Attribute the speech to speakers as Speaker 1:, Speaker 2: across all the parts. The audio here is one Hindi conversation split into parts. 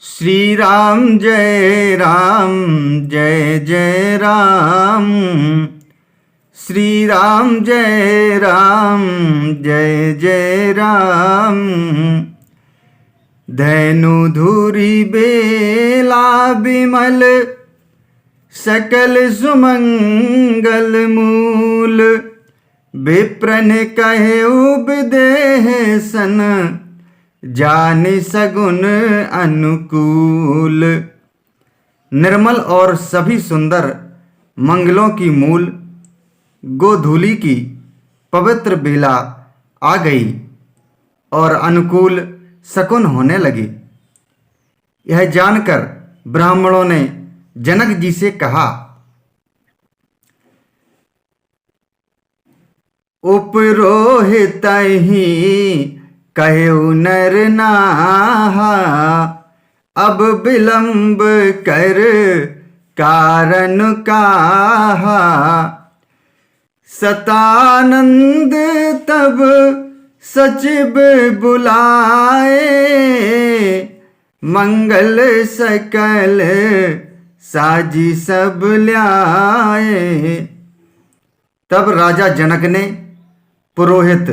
Speaker 1: श्री राम जय जय राम। श्री राम जय जय राम। धनु धुरी बेला बिमल सकल सुमंगल मूल। विप्रन कहे उपदेह सन जानि सगुन अनुकूल। निर्मल और सभी सुंदर मंगलों की मूल गोधूली की पवित्र बेला आ गई और अनुकूल शकुन होने लगी। यह जानकर ब्राह्मणों ने जनक जी से कहा, उपरोहित ही कहु नर नाहा। अब विलंब कर कारण काहा। सतानंद तब सचिव बुलाए। मंगल सकल साजी सब ल्याए। तब राजा जनक ने पुरोहित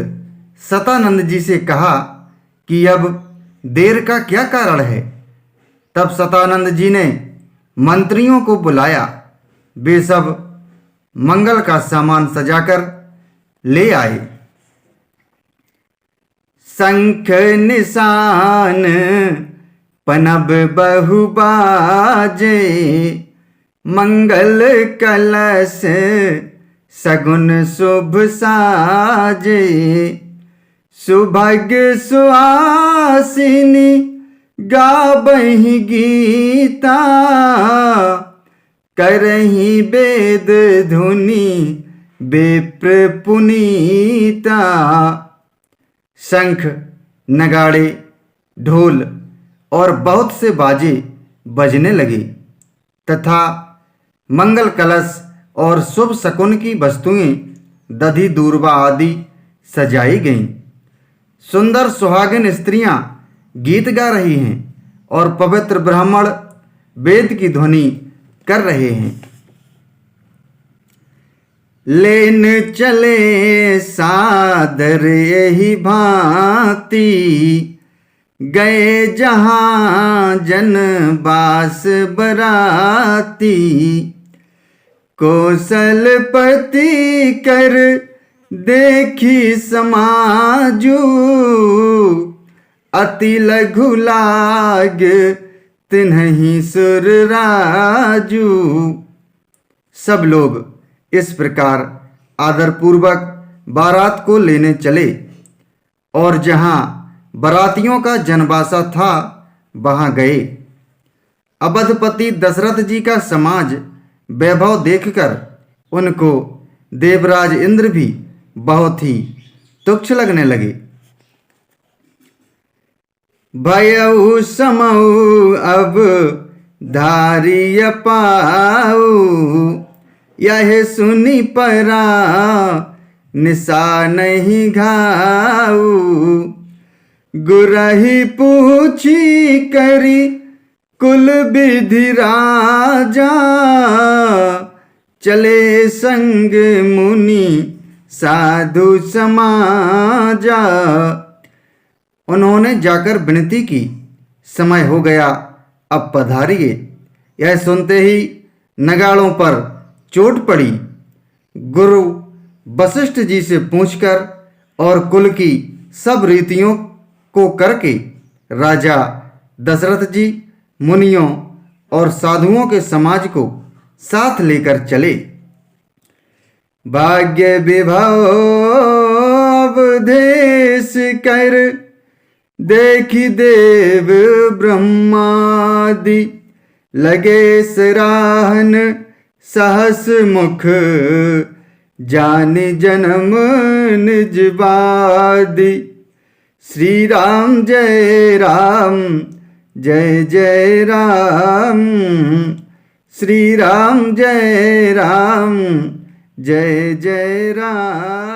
Speaker 1: सतानंद जी से कहा कि अब देर का क्या कारण है। तब सतानंद जी ने मंत्रियों को बुलाया। वे सब मंगल का सामान सजाकर ले आए। शंख निशान पनब बहु बाजे। मंगल कलश सगुन शुभ साजे। सुभग सुहासिनी गाबहि गीता। करहि वेद धुनि विप्र पुनीता। शंख नगाड़े ढोल और बहुत से बाजे बजने लगे तथा मंगल कलश और शुभ शकुन की वस्तुएं दधि दूर्वा आदि सजाई गईं। सुंदर सुहागिन स्त्रियां गीत गा रही हैं और पवित्र ब्राह्मण वेद की ध्वनि कर रहे हैं। लेन चले सादर यही भांति। गए जहां जन बास बराती। कौशलपति कर देखी समाजू। अति लघु लाग तिन्हि सुर राजू। सब लोग इस प्रकार आदरपूर्वक बारात को लेने चले और जहां बारातियों का जनवासा था वहां गए। अवधपति दशरथ जी का समाज वैभव देखकर उनको देवराज इंद्र भी बहुत ही तुच्छ लगने लगे। भयउ समऊ अब धारिय पाऊ। यह सुनी परा निशा नहीं घाऊ। गुरहि पूछी करी कुल विधि राजा। चले संग मुनि साधु समाजा। उन्होंने जाकर विनती की, समय हो गया, अब पधारिए। यह सुनते ही नगाड़ों पर चोट पड़ी। गुरु वशिष्ठ जी से पूछकर और कुल की सब रीतियों को करके राजा दशरथ जी मुनियों और साधुओं के समाज को साथ लेकर चले। भाग्य विभव अवधेश कर देखी देव ब्रह्मादि। लगे सराहन सहस मुख जानि जन्म निजबादि। श्री राम जय जय राम। श्री राम जय जय राम।